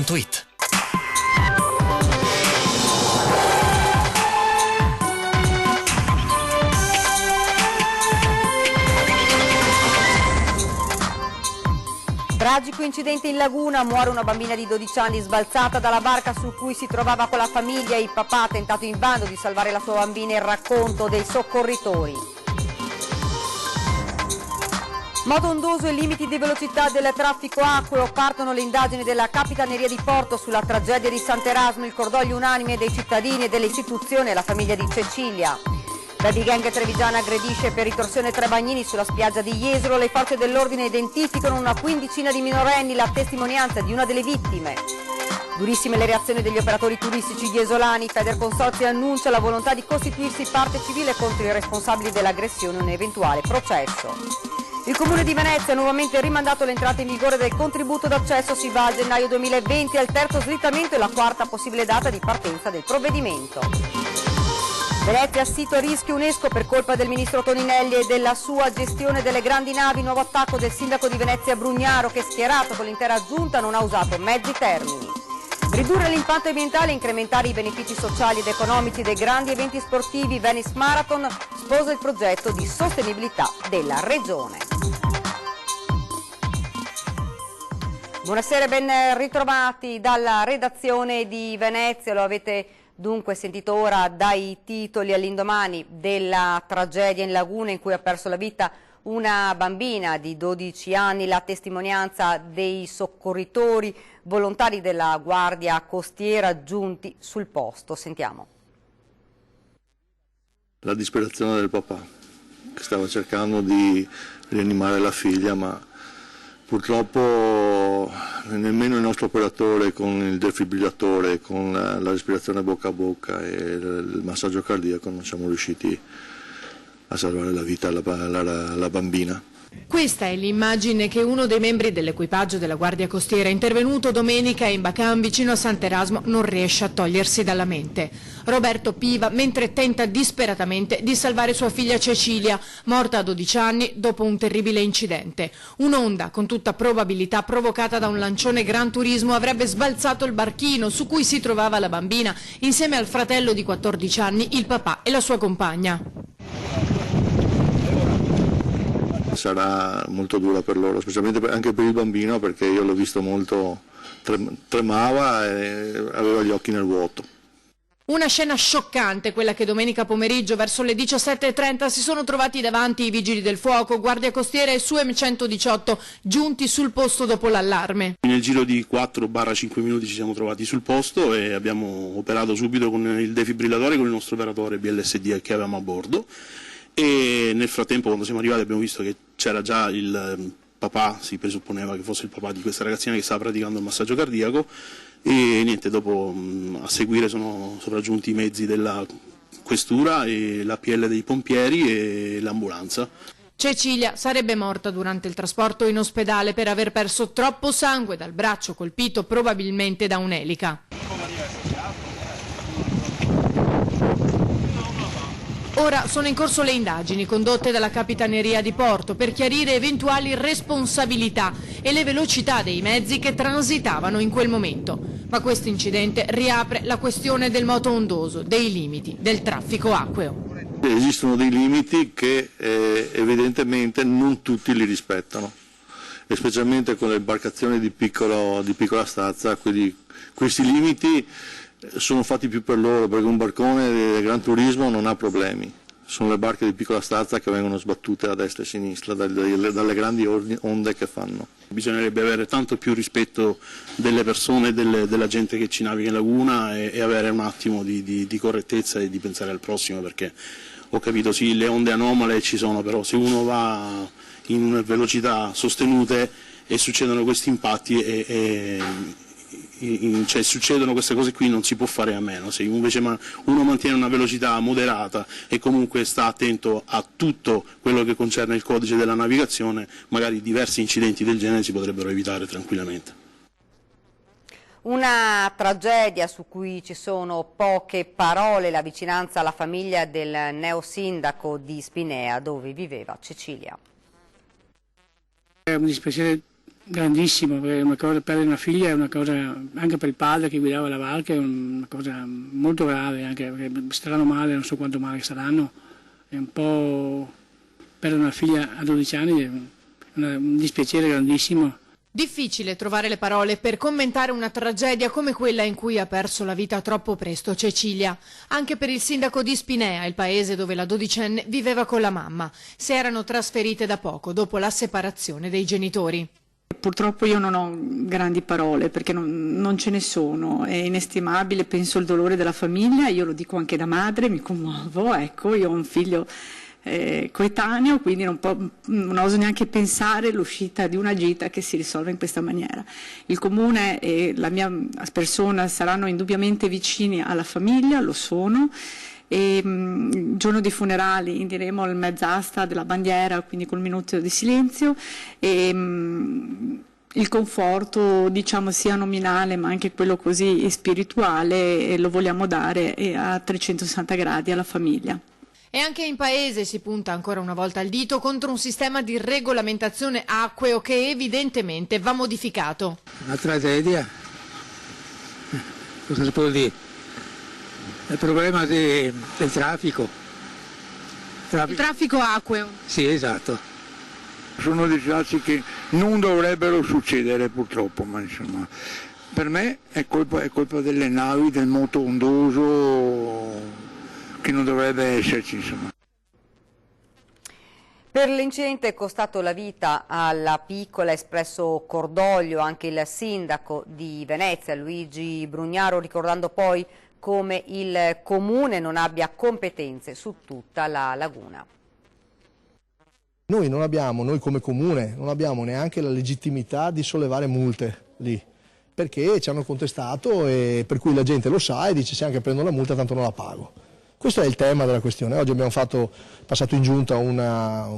It. Tragico incidente in laguna, muore una bambina di 12 anni sbalzata dalla barca su cui si trovava con la famiglia. Il papà ha tentato invano di salvare la sua bambina, il racconto dei soccorritori. Moto ondoso e limiti di velocità del traffico acqueo, partono le indagini della Capitaneria di Porto sulla tragedia di Sant'Erasmo, il cordoglio unanime dei cittadini e delle istituzioni e la famiglia di Cecilia. Baby gang trevigiana aggredisce per ritorsione 3 bagnini sulla spiaggia di Jesolo, le forze dell'ordine identificano una quindicina di minorenni, la testimonianza di una delle vittime. Durissime le reazioni degli operatori turistici jesolani, Federconsorzi annuncia la volontà di costituirsi parte civile contro i responsabili dell'aggressione e un eventuale processo. Il Comune di Venezia ha nuovamente rimandato l'entrata in vigore del contributo d'accesso, si va a gennaio 2020 al terzo slittamento e la quarta possibile data di partenza del provvedimento. Venezia sito a rischio UNESCO per colpa del ministro Toninelli e della sua gestione delle grandi navi, nuovo attacco del sindaco di Venezia Brugnaro che schierato con l'intera giunta non ha usato mezzi termini. Ridurre l'impatto ambientale e incrementare i benefici sociali ed economici dei grandi eventi sportivi, Venice Marathon sposa il progetto di sostenibilità della regione. Buonasera e ben ritrovati dalla redazione di Venezia, lo avete dunque sentito ora dai titoli all'indomani della tragedia in laguna in cui ha perso la vita una bambina di 12 anni, la testimonianza dei soccorritori volontari della Guardia Costiera giunti sul posto. Sentiamo. La disperazione del papà che stava cercando di rianimare la figlia, ma purtroppo nemmeno il nostro operatore con il defibrillatore, con la respirazione bocca a bocca e il massaggio cardiaco non siamo riusciti a salvare la vita alla bambina. Questa è l'immagine che uno dei membri dell'equipaggio della Guardia Costiera intervenuto domenica in Bacan vicino a Sant'Erasmo non riesce a togliersi dalla mente. Roberto Piva mentre tenta disperatamente di salvare sua figlia Cecilia, morta a 12 anni dopo un terribile incidente. Un'onda con tutta probabilità provocata da un lancione Gran Turismo avrebbe sbalzato il barchino su cui si trovava la bambina insieme al fratello di 14 anni, il papà e la sua compagna. Sarà molto dura per loro, specialmente anche per il bambino, perché io l'ho visto molto, tremava e aveva gli occhi nel vuoto. Una scena scioccante, quella che domenica pomeriggio verso le 17:30 si sono trovati davanti i vigili del fuoco, Guardia Costiera e SUEM 118 giunti sul posto dopo l'allarme. Nel giro di 4-5 minuti ci siamo trovati sul posto e abbiamo operato subito con il defibrillatore con il nostro operatore BLSD che avevamo a bordo. E nel frattempo, quando siamo arrivati, abbiamo visto che c'era già il papà, si presupponeva che fosse il papà di questa ragazzina che stava praticando il massaggio cardiaco, e niente, dopo a seguire sono sopraggiunti i mezzi della questura e l'APL dei pompieri e l'ambulanza. Cecilia sarebbe morta durante il trasporto in ospedale per aver perso troppo sangue dal braccio colpito probabilmente da un'elica. Ora sono in corso le indagini condotte dalla Capitaneria di Porto per chiarire eventuali responsabilità e le velocità dei mezzi che transitavano in quel momento. Ma questo incidente riapre la questione del moto ondoso, dei limiti del traffico acqueo. Esistono dei limiti che evidentemente non tutti li rispettano, e specialmente con le imbarcazioni di piccola stazza, quindi questi limiti sono fatti più per loro, perché un barcone del Gran Turismo non ha problemi. Sono le barche di piccola stazza che vengono sbattute a destra e a sinistra dalle grandi onde che fanno. Bisognerebbe avere tanto più rispetto delle persone, della gente che ci naviga in laguna e avere un attimo di correttezza e di pensare al prossimo, perché ho capito sì, le onde anomale ci sono, però se uno va in velocità sostenute e succedono questi impatti cioè succedono queste cose qui, non si può fare a meno. Se invece uno mantiene una velocità moderata e comunque sta attento a tutto quello che concerne il codice della navigazione, magari diversi incidenti del genere si potrebbero evitare tranquillamente. Una tragedia su cui ci sono poche parole, la vicinanza alla famiglia del neosindaco di Spinea dove viveva Cecilia. È un dispiacere grandissimo, perché una cosa, perdere una figlia è una cosa, anche per il padre che guidava la barca, è una cosa molto grave, anche perché staranno male, non so quanto male saranno, è un po', perdere una figlia a 12 anni è un dispiacere grandissimo. Difficile trovare le parole per commentare una tragedia come quella in cui ha perso la vita troppo presto Cecilia. Anche per il sindaco di Spinea, il paese dove la dodicenne viveva con la mamma. Si erano trasferite da poco, dopo la separazione dei genitori. Purtroppo io non ho grandi parole perché non ce ne sono, è inestimabile, penso il dolore della famiglia, io lo dico anche da madre, mi commuovo, ecco, io ho un figlio coetaneo, quindi non oso neanche pensare l'uscita di una gita che si risolve in questa maniera. Il comune e la mia persona saranno indubbiamente vicini alla famiglia, lo sono, e il giorno dei funerali diremo il mezz'asta della bandiera, quindi col minuto di silenzio, e il conforto, diciamo, sia nominale ma anche quello così spirituale, lo vogliamo dare a 360 gradi alla famiglia. E anche in paese si punta ancora una volta il dito contro un sistema di regolamentazione acqueo che evidentemente va modificato. Una tragedia, cosa si può dire? Il problema del traffico. Il traffico acqueo? Sì, esatto. Sono disastri che non dovrebbero succedere purtroppo, ma insomma, per me è colpa delle navi, del moto ondoso, che non dovrebbe esserci, insomma. Per l'incidente costato la vita alla piccola ha espresso cordoglio anche il sindaco di Venezia, Luigi Brugnaro, ricordando poi come il comune non abbia competenze su tutta la laguna. Noi come comune non abbiamo neanche la legittimità di sollevare multe lì, perché ci hanno contestato e per cui la gente lo sa e dice se anche prendo la multa tanto non la pago. Questo è il tema della questione. Oggi abbiamo passato in giunta una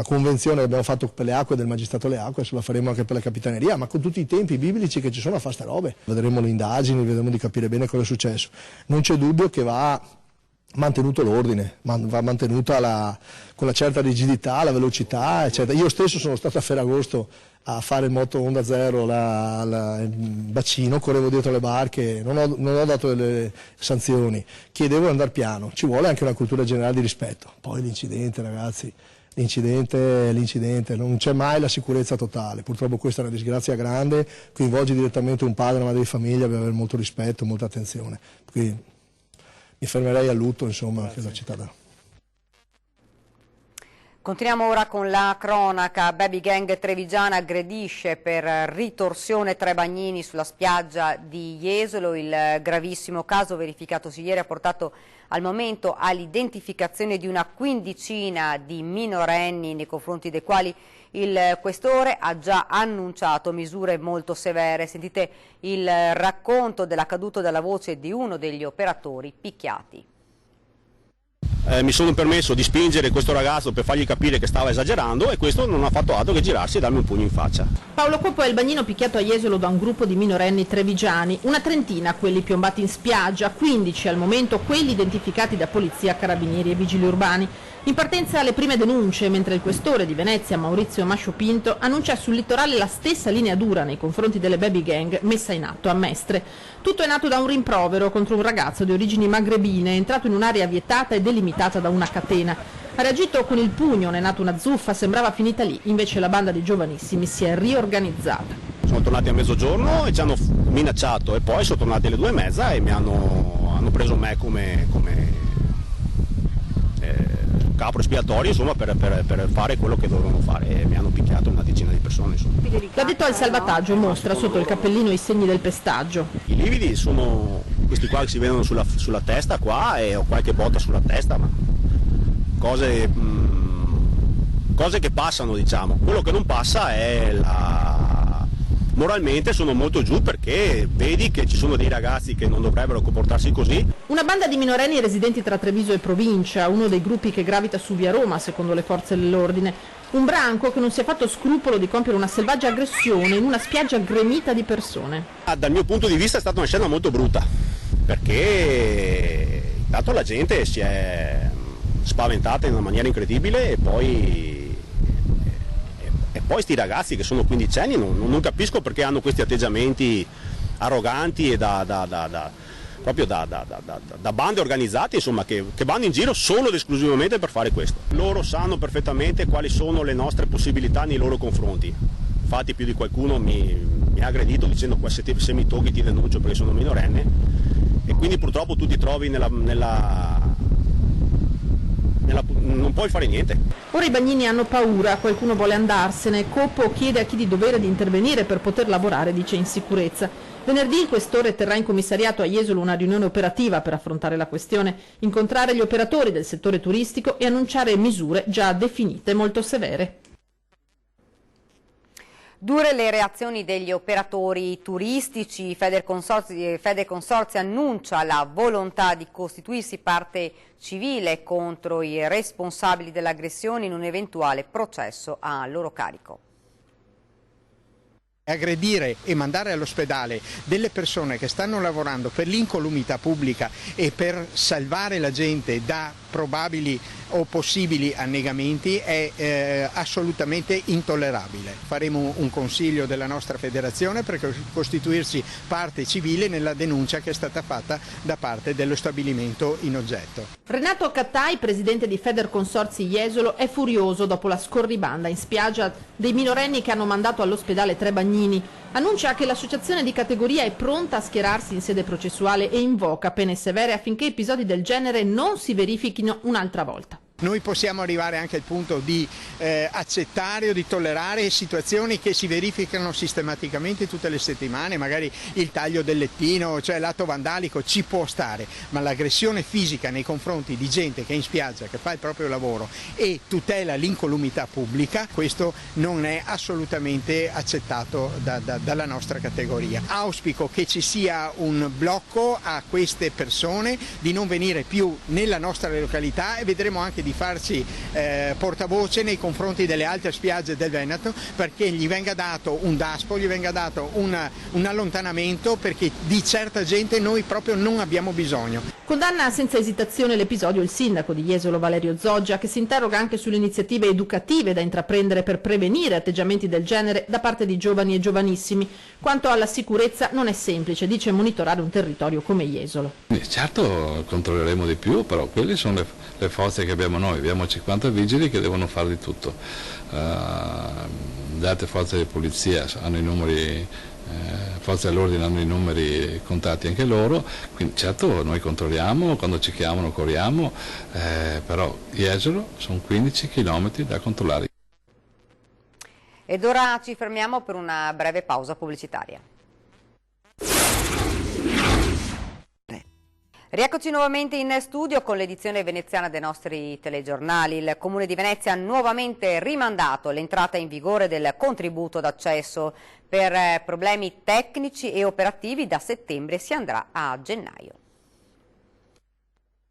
convenzione che abbiamo fatto per le acque del magistrato alle acque, adesso la faremo anche per la capitaneria, ma con tutti i tempi biblici che ci sono a fare sta robe. Vedremo le indagini, vedremo di capire bene cosa è successo. Non c'è dubbio che va mantenuto l'ordine, va mantenuta con la certa rigidità, la velocità, eccetera. Io stesso sono stato a Ferragosto a fare il moto Onda Zero, il bacino, correvo dietro le barche, non ho dato delle sanzioni, chiedevo di andare piano, ci vuole anche una cultura generale di rispetto. Poi l'incidente, ragazzi, l'incidente, non c'è mai la sicurezza totale, purtroppo questa è una disgrazia grande, coinvolge direttamente un padre e una madre di famiglia, deve avere molto rispetto, molta attenzione. Quindi mi fermerei al lutto, insomma, che la città dà. Continuiamo ora con la cronaca. Baby gang trevigiana aggredisce per ritorsione 3 bagnini sulla spiaggia di Jesolo. Il gravissimo caso verificatosi ieri ha portato al momento all'identificazione di una quindicina di minorenni nei confronti dei quali il questore ha già annunciato misure molto severe. Sentite il racconto dell'accaduto dalla voce di uno degli operatori picchiati. Mi sono permesso di spingere questo ragazzo per fargli capire che stava esagerando e questo non ha fatto altro che girarsi e darmi un pugno in faccia. Paolo Coppo è il bagnino picchiato a Jesolo da un gruppo di minorenni trevigiani, una trentina quelli piombati in spiaggia, 15 al momento quelli identificati da polizia, carabinieri e vigili urbani. In partenza le prime denunce, mentre il questore di Venezia, Maurizio Mascio Pinto, annuncia sul litorale la stessa linea dura nei confronti delle baby gang messa in atto a Mestre. Tutto è nato da un rimprovero contro un ragazzo di origini magrebine, entrato in un'area vietata e delimitata da una catena. Ha reagito con il pugno, ne è nata una zuffa, sembrava finita lì, invece la banda di giovanissimi si è riorganizzata. Sono tornati a mezzogiorno e ci hanno minacciato e poi sono tornati alle 2:30 e mi hanno preso me come capo espiatorio, insomma, per fare quello che dovevano fare e mi hanno picchiato una decina di persone, insomma. L'addetto al salvataggio mostra sotto il cappellino i segni del pestaggio. I lividi sono questi qua che si vedono sulla testa qua e ho qualche botta sulla testa, ma cose che passano, diciamo. Quello che non passa è moralmente sono molto giù perché vedi che ci sono dei ragazzi che non dovrebbero comportarsi così. Una banda di minorenni residenti tra Treviso e provincia, uno dei gruppi che gravita su via Roma secondo le forze dell'ordine. Un branco che non si è fatto scrupolo di compiere una selvaggia aggressione in una spiaggia gremita di persone. Dal mio punto di vista è stata una scena molto brutta perché intanto la gente si è spaventata in una maniera incredibile e poi Poi sti ragazzi che sono quindicenni non capisco perché hanno questi atteggiamenti arroganti e proprio da bande organizzate, insomma, che vanno in giro solo ed esclusivamente per fare questo. Loro sanno perfettamente quali sono le nostre possibilità nei loro confronti. Infatti più di qualcuno mi ha aggredito dicendo se mi tocchi ti denuncio perché sono minorenne, e quindi purtroppo tu ti trovi non puoi fare niente. Ora i bagnini hanno paura, qualcuno vuole andarsene, Coppo chiede a chi di dovere di intervenire per poter lavorare, dice in sicurezza. Venerdì il questore terrà in commissariato a Jesolo una riunione operativa per affrontare la questione, incontrare gli operatori del settore turistico e annunciare misure già definite molto severe. Dure le reazioni degli operatori turistici. Federconsorzi annuncia la volontà di costituirsi parte civile contro i responsabili dell'aggressione in un eventuale processo a loro carico. Aggredire e mandare all'ospedale delle persone che stanno lavorando per l'incolumità pubblica e per salvare la gente da probabili o possibili annegamenti è assolutamente intollerabile. Faremo un consiglio della nostra federazione per costituirsi parte civile nella denuncia che è stata fatta da parte dello stabilimento in oggetto. Renato Cattai, presidente di Federconsorzi Jesolo, è furioso dopo la scorribanda in spiaggia dei minorenni che hanno mandato all'ospedale 3 bagnini. Annuncia che l'associazione di categoria è pronta a schierarsi in sede processuale e invoca pene severe affinché episodi del genere non si verifichino un'altra volta. Noi possiamo arrivare anche al punto di accettare o di tollerare situazioni che si verificano sistematicamente tutte le settimane, magari il taglio del lettino, cioè l'atto vandalico ci può stare, ma l'aggressione fisica nei confronti di gente che è in spiaggia, che fa il proprio lavoro e tutela l'incolumità pubblica, questo non è assolutamente accettato dalla nostra categoria. Auspico che ci sia un blocco a queste persone di non venire più nella nostra località e vedremo anche di farci portavoce nei confronti delle altre spiagge del Veneto perché gli venga dato un daspo, gli venga dato un allontanamento, perché di certa gente noi proprio non abbiamo bisogno. Condanna senza esitazione l'episodio il sindaco di Jesolo Valerio Zoggia, che si interroga anche sulle iniziative educative da intraprendere per prevenire atteggiamenti del genere da parte di giovani e giovanissimi. Quanto alla sicurezza non è semplice, dice, monitorare un territorio come Jesolo. Certo controlleremo di più, però quelle sono le forze che abbiamo noi, abbiamo 50 vigili che devono fare di tutto, le altre forze di polizia hanno i numeri, forze dell'ordine hanno i numeri contatti anche loro, quindi certo noi controlliamo, quando ci chiamano corriamo, però Jesolo sono 15 km da controllare. Ed ora ci fermiamo per una breve pausa pubblicitaria. Rieccoci nuovamente in studio con l'edizione veneziana dei nostri telegiornali. Il Comune di Venezia ha nuovamente rimandato l'entrata in vigore del contributo d'accesso. Per problemi tecnici e operativi da settembre si andrà a gennaio.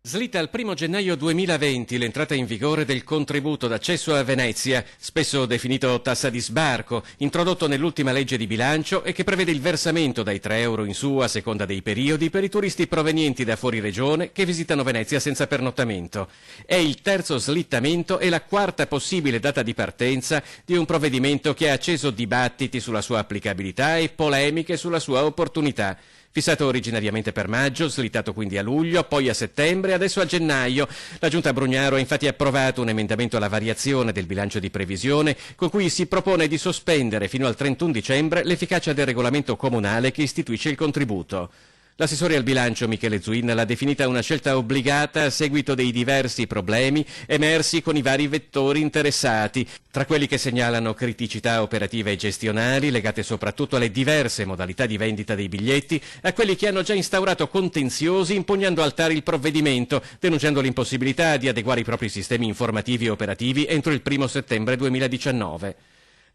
Slitta al 1 gennaio 2020 l'entrata in vigore del contributo d'accesso a Venezia, spesso definito tassa di sbarco, introdotto nell'ultima legge di bilancio e che prevede il versamento dai 3 euro in su a seconda dei periodi per i turisti provenienti da fuori regione che visitano Venezia senza pernottamento. È il terzo slittamento e la quarta possibile data di partenza di un provvedimento che ha acceso dibattiti sulla sua applicabilità e polemiche sulla sua opportunità. Fissato originariamente per maggio, slittato quindi a luglio, poi a settembre, adesso a gennaio. La Giunta Brugnaro ha infatti approvato un emendamento alla variazione del bilancio di previsione con cui si propone di sospendere fino al 31 dicembre l'efficacia del regolamento comunale che istituisce il contributo. L'assessore al bilancio Michele Zuin l'ha definita una scelta obbligata a seguito dei diversi problemi emersi con i vari vettori interessati, tra quelli che segnalano criticità operative e gestionali legate soprattutto alle diverse modalità di vendita dei biglietti, a quelli che hanno già instaurato contenziosi impugnando al TAR il provvedimento, denunciando l'impossibilità di adeguare i propri sistemi informativi e operativi entro il 1 settembre 2019.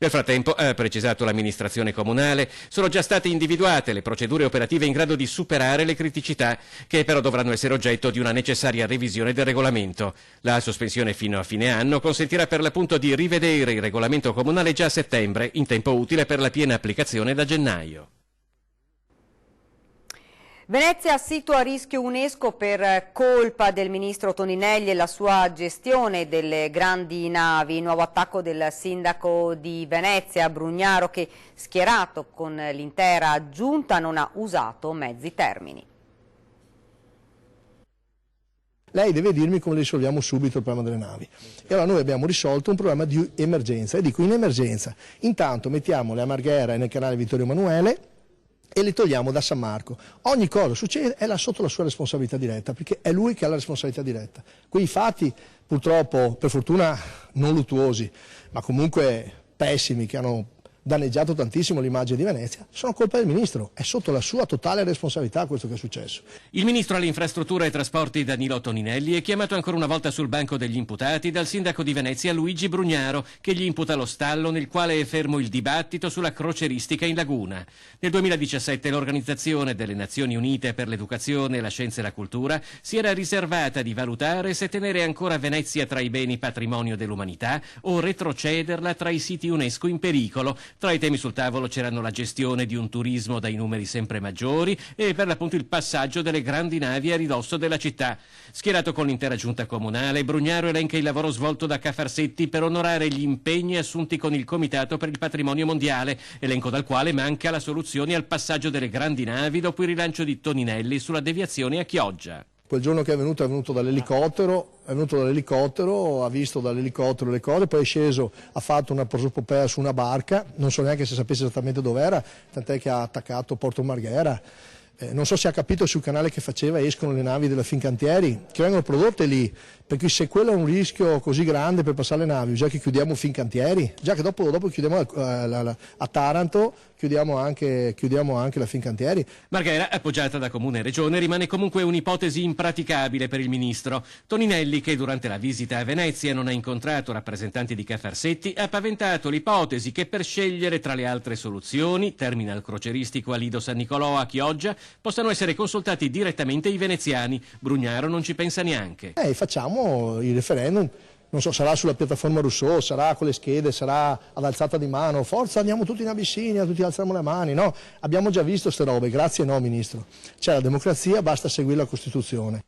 Nel frattempo, ha precisato l'amministrazione comunale, sono già state individuate le procedure operative in grado di superare le criticità, che però dovranno essere oggetto di una necessaria revisione del regolamento. La sospensione fino a fine anno consentirà per l'appunto di rivedere il regolamento comunale già a settembre, in tempo utile per la piena applicazione da gennaio. Venezia sito a rischio UNESCO per colpa del ministro Toninelli e la sua gestione delle grandi navi. Nuovo attacco del sindaco di Venezia, Brugnaro, che schierato con l'intera giunta non ha usato mezzi termini. Lei deve dirmi come risolviamo subito il problema delle navi. E allora noi abbiamo risolto un problema di emergenza, e dico in emergenza. Intanto mettiamo le a Marghera e nel canale Vittorio Emanuele e li togliamo da San Marco. Ogni cosa succede è là sotto la sua responsabilità diretta, perché è lui che ha la responsabilità diretta. Quei fatti, purtroppo, per fortuna non luttuosi, ma comunque pessimi, che hanno danneggiato tantissimo l'immagine di Venezia, sono colpa del ministro, è sotto la sua totale responsabilità questo che è successo. Il ministro alle infrastrutture e trasporti Danilo Toninelli è chiamato ancora una volta sul banco degli imputati dal sindaco di Venezia Luigi Brugnaro, che gli imputa lo stallo nel quale è fermo il dibattito sulla croceristica in laguna. Nel 2017 l'Organizzazione delle Nazioni Unite per l'Educazione, la Scienza e la Cultura si era riservata di valutare se tenere ancora Venezia tra i beni patrimonio dell'umanità o retrocederla tra i siti UNESCO in pericolo. Tra i temi sul tavolo c'erano la gestione di un turismo dai numeri sempre maggiori e per l'appunto il passaggio delle grandi navi a ridosso della città. Schierato con l'intera giunta comunale, Brugnaro elenca il lavoro svolto da Cafarsetti per onorare gli impegni assunti con il Comitato per il Patrimonio Mondiale, elenco dal quale manca la soluzione al passaggio delle grandi navi dopo il rilancio di Toninelli sulla deviazione a Chioggia. Quel giorno che è venuto dall'elicottero, ha visto dall'elicottero le cose, poi è sceso, ha fatto una prosopopea su una barca, non so neanche se sapesse esattamente dove era, tant'è che ha attaccato Porto Marghera. Non so se ha capito sul canale che faceva, escono le navi della Fincantieri, che vengono prodotte lì, perché se quello è un rischio così grande per passare le navi, già che chiudiamo Fincantieri, già che dopo chiudiamo a Taranto, chiudiamo anche la Fincantieri. Marghera, appoggiata da Comune e Regione, rimane comunque un'ipotesi impraticabile per il ministro. Toninelli, che durante la visita a Venezia non ha incontrato rappresentanti di Cafarsetti, ha paventato l'ipotesi che per scegliere tra le altre soluzioni, terminal croceristico a Lido San Nicolò a Chioggia, possano essere consultati direttamente i veneziani. Brugnaro non ci pensa neanche. Facciamo il referendum, non so, sarà sulla piattaforma Rousseau, sarà con le schede, sarà ad alzata di mano, forza andiamo tutti in Abissinia, tutti alziamo le mani, no? Abbiamo già visto queste robe, grazie no ministro. C'è la democrazia, basta seguire la Costituzione.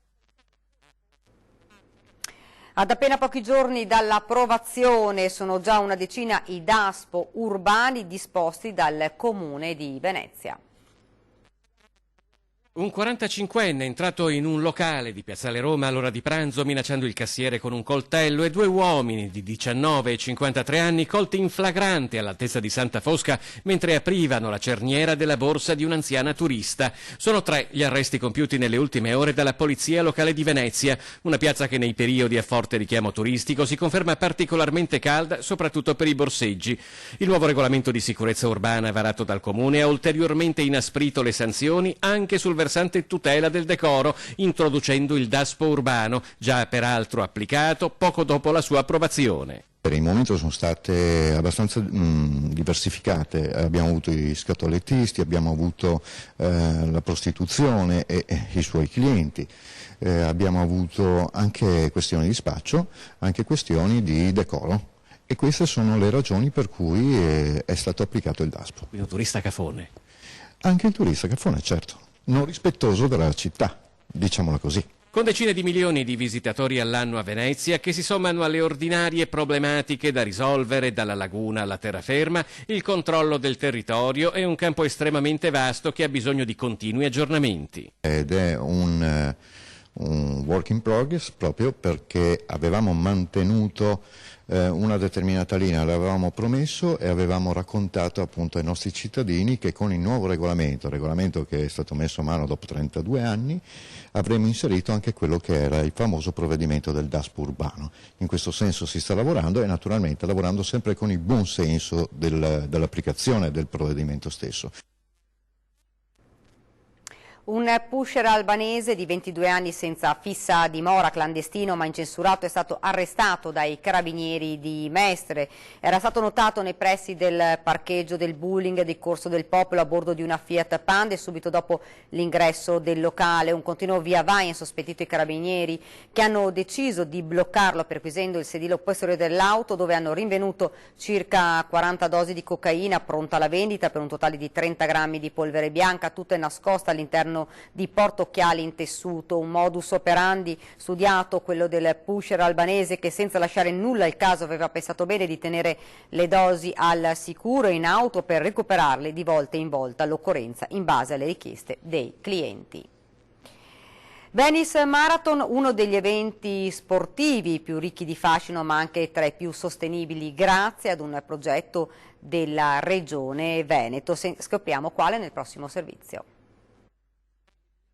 Ad appena pochi giorni dall'approvazione sono già una decina i DASPO urbani disposti dal Comune di Venezia. Un 45enne è entrato in un locale di Piazzale Roma all'ora di pranzo minacciando il cassiere con un coltello e due uomini di 19 e 53 anni colti in flagrante all'altezza di Santa Fosca mentre aprivano la cerniera della borsa di un'anziana turista. Sono 3 gli arresti compiuti nelle ultime ore dalla Polizia Locale di Venezia, una piazza che nei periodi a forte richiamo turistico si conferma particolarmente calda, soprattutto per i borseggi. Il nuovo regolamento di sicurezza urbana varato dal Comune ha ulteriormente inasprito le sanzioni anche sul versante tutela del decoro, introducendo il DASPO urbano, già peraltro applicato poco dopo la sua approvazione. Per il momento sono state abbastanza diversificate, abbiamo avuto i scatolettisti, abbiamo avuto la prostituzione e i suoi clienti, abbiamo avuto anche questioni di spaccio, anche questioni di decoro. E queste sono le ragioni per cui è stato applicato il DASPO. Quindi un turista cafone? Anche il turista cafone, certo. Non rispettoso della città, diciamola così. Con decine di milioni di visitatori all'anno a Venezia che si sommano alle ordinarie problematiche da risolvere dalla laguna alla terraferma, il controllo del territorio è un campo estremamente vasto che ha bisogno di continui aggiornamenti. Ed è un work in progress proprio perché avevamo mantenuto una determinata linea, l'avevamo promesso e avevamo raccontato appunto ai nostri cittadini che con il nuovo regolamento che è stato messo a mano dopo 32 anni, avremmo inserito anche quello che era il famoso provvedimento del DASPO urbano. In questo senso si sta lavorando e naturalmente lavorando sempre con il buon senso dell'applicazione del provvedimento stesso. Un pusher albanese di 22 anni senza fissa dimora, clandestino ma incensurato, è stato arrestato dai carabinieri di Mestre. Era stato notato nei pressi del parcheggio del Bulling di Corso del Popolo a bordo di una Fiat Panda e subito dopo l'ingresso del locale. Un continuo via vai ha insospettito i carabinieri che hanno deciso di bloccarlo perquisendo il sedile posteriore dell'auto, dove hanno rinvenuto circa 40 dosi di cocaina pronta alla vendita per un totale di 30 grammi di polvere bianca, tutte nascoste all'interno all'interno di portocchiali in tessuto, un modus operandi studiato, quello del pusher albanese che senza lasciare nulla al caso aveva pensato bene di tenere le dosi al sicuro in auto per recuperarle di volta in volta all'occorrenza in base alle richieste dei clienti. Venice Marathon, uno degli eventi sportivi più ricchi di fascino ma anche tra i più sostenibili grazie ad un progetto della Regione Veneto. Scopriamo quale nel prossimo servizio.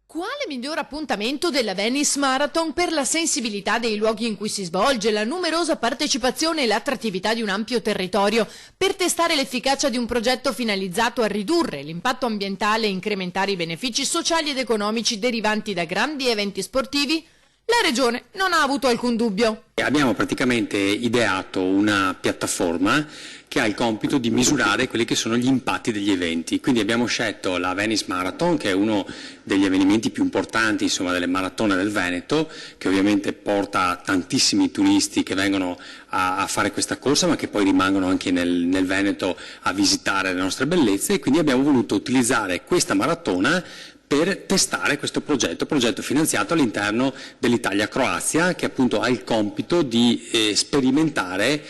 Quale miglior appuntamento della Venice Marathon per la sensibilità dei luoghi in cui si svolge, la numerosa partecipazione e l'attrattività di un ampio territorio per testare l'efficacia di un progetto finalizzato a ridurre l'impatto ambientale e incrementare i benefici sociali ed economici derivanti da grandi eventi sportivi? La Regione non ha avuto alcun dubbio. Abbiamo praticamente ideato una piattaforma che ha il compito di misurare quelli che sono gli impatti degli eventi. Quindi abbiamo scelto la Venice Marathon, che è uno degli avvenimenti più importanti, insomma, delle maratone del Veneto, che ovviamente porta tantissimi turisti che vengono a fare questa corsa, ma che poi rimangono anche nel Veneto a visitare le nostre bellezze, e quindi abbiamo voluto utilizzare questa maratona per testare questo progetto finanziato all'interno dell'Italia-Croazia, che appunto ha il compito di sperimentare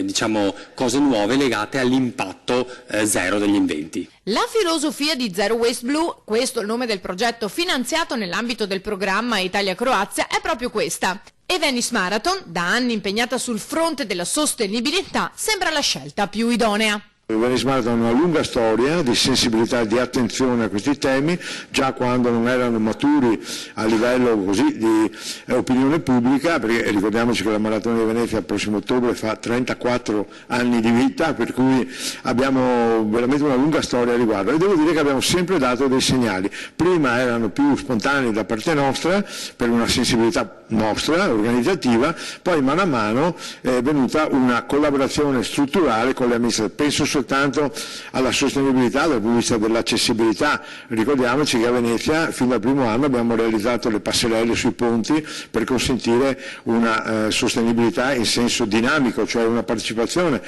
diciamo, cose nuove legate all'impatto zero degli eventi. La filosofia di Zero Waste Blue, questo è il nome del progetto finanziato nell'ambito del programma Italia-Croazia, è proprio questa. E Venice Marathon, da anni impegnata sul fronte della sostenibilità, sembra la scelta più idonea. Il Venice Marathon ha una lunga storia di sensibilità e di attenzione a questi temi, già quando non erano maturi a livello così di opinione pubblica, perché ricordiamoci che la Maratona di Venezia il prossimo ottobre fa 34 anni di vita, per cui abbiamo veramente una lunga storia a riguardo, e devo dire che abbiamo sempre dato dei segnali. Prima erano più spontanei da parte nostra, per una sensibilità nostra, organizzativa, poi mano a mano è venuta una collaborazione strutturale con le amministrazioni. Penso soltanto alla sostenibilità dal punto di vista dell'accessibilità. Ricordiamoci che a Venezia fin dal primo anno abbiamo realizzato le passerelle sui ponti per consentire una sostenibilità in senso dinamico, cioè una partecipazione.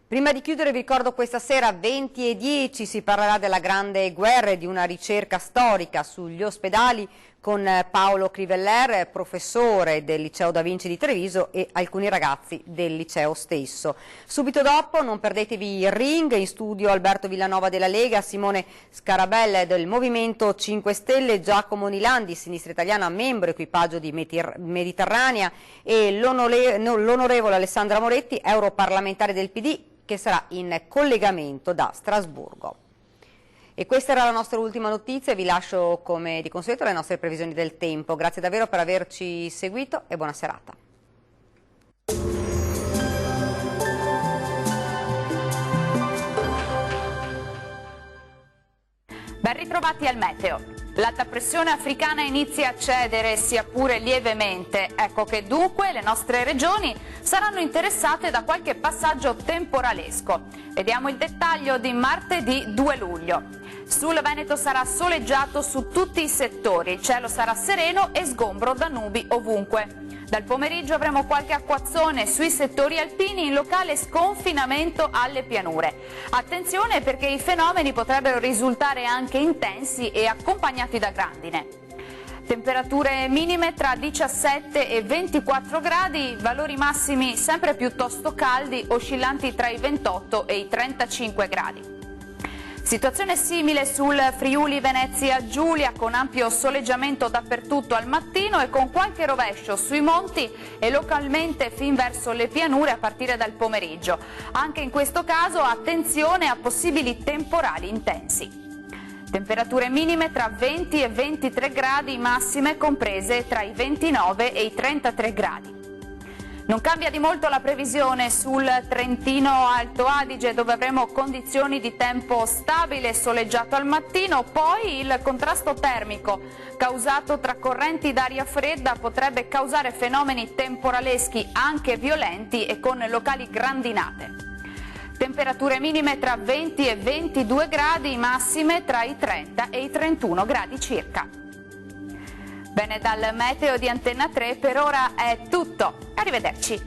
Prima di chiudere vi ricordo questa sera 20:10 si parlerà della Grande Guerra e di una ricerca storica sugli ospedali con Paolo Criveller, professore del Liceo Da Vinci di Treviso, e alcuni ragazzi del liceo stesso. Subito dopo non perdetevi il Ring, in studio Alberto Villanova della Lega, Simone Scarabella del Movimento 5 Stelle, Giacomo Nilandi, Sinistra Italiana, membro equipaggio di Mediterranea, e l'onorevole Alessandra Moretti, europarlamentare del PD, che sarà in collegamento da Strasburgo. E questa era la nostra ultima notizia, vi lascio come di consueto le nostre previsioni del tempo. Grazie davvero per averci seguito e buona serata. Ben ritrovati al meteo. L'alta pressione africana inizia a cedere, sia pure lievemente. Ecco che dunque le nostre regioni saranno interessate da qualche passaggio temporalesco. Vediamo il dettaglio di martedì 2 luglio. Sul Veneto sarà soleggiato su tutti i settori, il cielo sarà sereno e sgombro da nubi ovunque. Dal pomeriggio avremo qualche acquazzone sui settori alpini in locale sconfinamento alle pianure. Attenzione perché i fenomeni potrebbero risultare anche intensi e accompagnati da grandine. Temperature minime tra 17 e 24 gradi, valori massimi sempre piuttosto caldi, oscillanti tra i 28 e i 35 gradi. Situazione simile sul Friuli Venezia Giulia, con ampio soleggiamento dappertutto al mattino e con qualche rovescio sui monti e localmente fin verso le pianure a partire dal pomeriggio. Anche in questo caso attenzione a possibili temporali intensi. Temperature minime tra 20 e 23 gradi, massime comprese tra i 29 e i 33 gradi. Non cambia di molto la previsione sul Trentino Alto Adige, dove avremo condizioni di tempo stabile e soleggiato al mattino, poi il contrasto termico causato tra correnti d'aria fredda potrebbe causare fenomeni temporaleschi anche violenti e con locali grandinate. Temperature minime tra 20 e 22 gradi, massime tra i 30 e i 31 gradi circa. Bene, dal meteo di Antenna 3 per ora è tutto. Arrivederci.